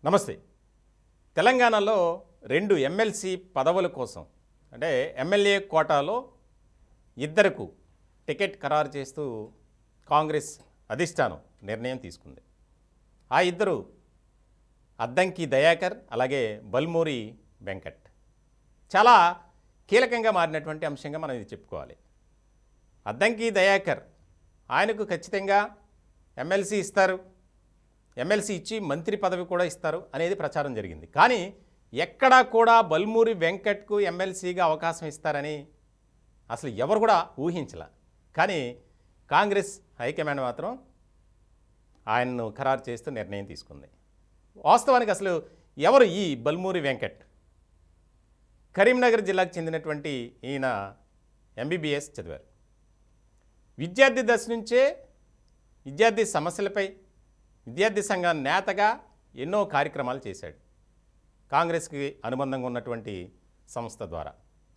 నమస్తే. తెలంగాణలో 2 ఎమ్మెల్సీ పదవుల కోసం అంటే ఎమ్మెల్యే కోటాలో ఇద్దరికి టికెట్ ఖరారు చేస్తూ కాంగ్రెస్ అధిష్టానం నిర్ణయం తీసుకుంది. ఆ ఇద్దరు అద్దంకి దయాకర్ అలాగే బల్మూరి వెంకట్. చాలా కీలకంగా మారినటువంటి అంశంగా మనం ఇది చెప్పుకోవాలి. అద్దంకి దయాకర్ ఆయనకు ఖచ్చితంగా ఎమ్మెల్సీ ఇస్తారు, ఎమ్మెల్సీ ఇచ్చి మంత్రి పదవి కూడా ఇస్తారు అనేది ప్రచారం జరిగింది. కానీ ఎక్కడా కూడా బల్మూరి వెంకట్కు ఎమ్మెల్సీగా అవకాశం ఇస్తారని అసలు ఎవరు కూడా ఊహించలే. కానీ కాంగ్రెస్ హైకమాండ్ మాత్రం ఆయన్ను ఖరారు చేస్తూ నిర్ణయం తీసుకుంది. వాస్తవానికి అసలు ఎవరు ఈ బల్మూరి వెంకట్? కరీంనగర్ జిల్లాకు చెందినటువంటి ఈయన ఎంబీబీఎస్ చదివారు. విద్యార్థి దశ నుంచే విద్యార్థి సమస్యలపై విద్యార్థి సంఘ నేతగా ఎన్నో కార్యక్రమాలు చేశాడు. కాంగ్రెస్కి అనుబంధంగా ఉన్నటువంటి సంస్థ ద్వారా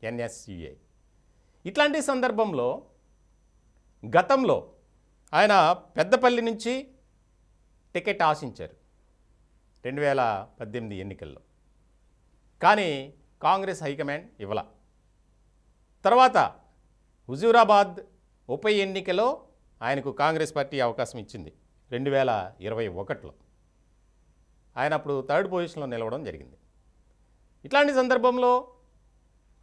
ఎన్ఎస్యుఐ. ఇట్లాంటి సందర్భంలో గతంలో ఆయన పెద్దపల్లి నుంచి టికెట్ ఆశించారు 2018 ఎన్నికల్లో. కానీ కాంగ్రెస్ హైకమాండ్ ఇవ్వలా. తర్వాత హుజూరాబాద్ ఉప ఎన్నికలో ఆయనకు కాంగ్రెస్ పార్టీ అవకాశం ఇచ్చింది 2021లో. ఆయన అప్పుడు 3rd పొజిషన్లో నిలవడం జరిగింది. ఇట్లాంటి సందర్భంలో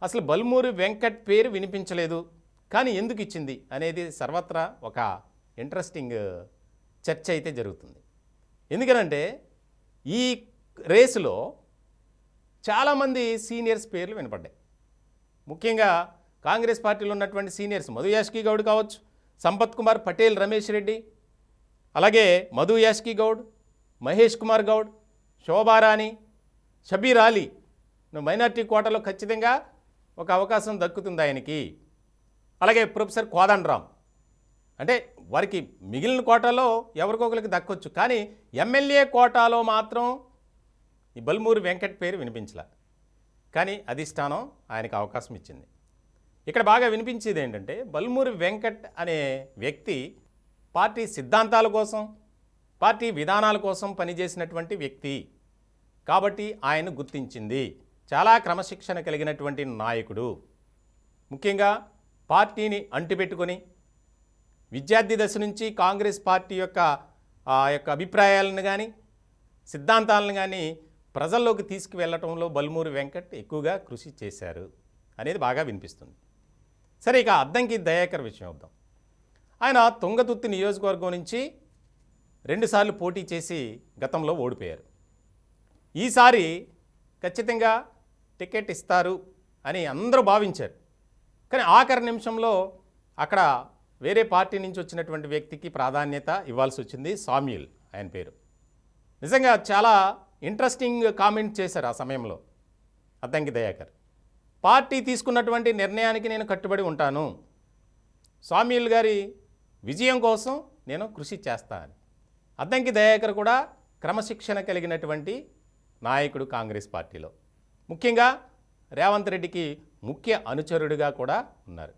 అసలు బల్మూరి వెంకట్ పేరు వినిపించలేదు, కానీ ఎందుకు ఇచ్చింది అనేది సర్వత్రా ఒక ఇంట్రెస్టింగ్ చర్చ అయితే జరుగుతుంది. ఎందుకనంటే ఈ రేసులో చాలామంది సీనియర్స్ పేర్లు వినపడ్డాయి. ముఖ్యంగా కాంగ్రెస్ పార్టీలో ఉన్నటువంటి సీనియర్స్ మధు యాష్కీ గౌడ్ కావచ్చు, సంపత్ కుమార్ పటేల్, రమేష్ రెడ్డి, అలాగే మధు యాష్కీ గౌడ్, మహేష్ కుమార్ గౌడ్, శోభారాణి, షబీర్ అలీ మైనార్టీ కోటాలో ఖచ్చితంగా ఒక అవకాశం దక్కుతుంది ఆయనకి. అలాగే ప్రొఫెసర్ కోదండరామ్. అంటే వారికి మిగిలిన కోటాలో ఎవరికొకరికి దక్కొచ్చు, కానీ ఎమ్మెల్యే కోటాలో మాత్రం ఈ బల్మూరి వెంకట్ పేరు వినిపించలే. కానీ అధిష్టానం ఆయనకు అవకాశం ఇచ్చింది. ఇక్కడ బాగా వినిపించేది ఏంటంటే బల్మూరి వెంకట్ అనే వ్యక్తి పార్టీ సిద్ధాంతాల కోసం, పార్టీ విధానాల కోసం పనిచేసినటువంటి వ్యక్తి కాబట్టి ఆయన గుర్తించింది. చాలా క్రమశిక్షణ కలిగినటువంటి నాయకుడు. ముఖ్యంగా పార్టీని అంటిపెట్టుకొని విద్యార్థి దశ నుంచి కాంగ్రెస్ పార్టీ యొక్క అభిప్రాయాలను కానీ సిద్ధాంతాలను కానీ ప్రజల్లోకి తీసుకువెళ్ళటంలో బల్మూరి వెంకట్ ఎక్కువగా కృషి చేశారు అనేది బాగా వినిపిస్తుంది. సరే, ఇక అద్దంకి దయాకర్ విషయం వద్దాం. ఆయన తుంగతుర్తి నియోజకవర్గం నుంచి 2 సార్లు పోటీ చేసి గతంలో ఓడిపోయారు. ఈసారి ఖచ్చితంగా టికెట్ ఇస్తారు అని అందరూ భావించారు. కానీ ఆఖరి నిమిషంలో అక్కడ వేరే పార్టీ నుంచి వచ్చినటువంటి వ్యక్తికి ప్రాధాన్యత ఇవ్వాల్సి వచ్చింది. సామ్యూల్ ఆయన పేరు. నిజంగా చాలా ఇంట్రెస్టింగ్ కామెంట్ చేశారు ఆ సమయంలో అద్దంకి దయాకర్. పార్టీ తీసుకున్నటువంటి నిర్ణయానికి నేను కట్టుబడి ఉంటాను, సామ్యూల్ గారి విజయం కోసం నేను కృషి చేస్తా అని. అద్దంకి దయాకర్ కూడా క్రమశిక్షణ కలిగినటువంటి నాయకుడు కాంగ్రెస్ పార్టీలో. ముఖ్యంగా రేవంత్ రెడ్డికి ముఖ్య అనుచరుడిగా కూడా ఉన్నారు.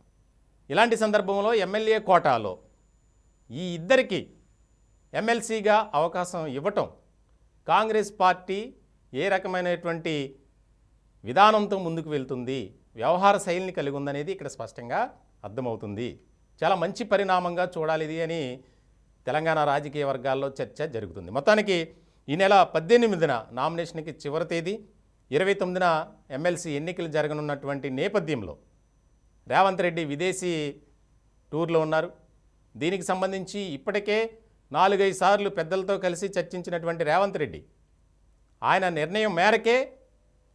ఇలాంటి సందర్భంలో ఎమ్మెల్యే కోటాలో ఈ ఇద్దరికి ఎమ్మెల్సీగా అవకాశం ఇవ్వటం కాంగ్రెస్ పార్టీ ఏ రకమైనటువంటి విధానంతో ముందుకు వెళ్తుంది, వ్యవహార శైలిని కలిగి ఉందనేది ఇక్కడ స్పష్టంగా అర్థమవుతుంది. చాలా మంచి పరిణామంగా చూడాలి ఇది అని తెలంగాణ రాజకీయ వర్గాల్లో చర్చ జరుగుతుంది. మొత్తానికి ఈ నెల 18న నామినేషన్కి చివరి తేదీ, 29న ఎమ్మెల్సీ ఎన్నికలు జరగనున్నటువంటి నేపథ్యంలో రేవంత్ రెడ్డి విదేశీ టూర్లో ఉన్నారు. దీనికి సంబంధించి ఇప్పటికే 4-5 సార్లు పెద్దలతో కలిసి చర్చించినటువంటి రేవంత్ రెడ్డి ఆయన నిర్ణయం మేరకే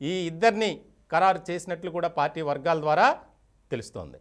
ఈ ఇద్దరిని ఖరారు చేసినట్లు కూడా పార్టీ వర్గాల ద్వారా తెలుస్తోంది.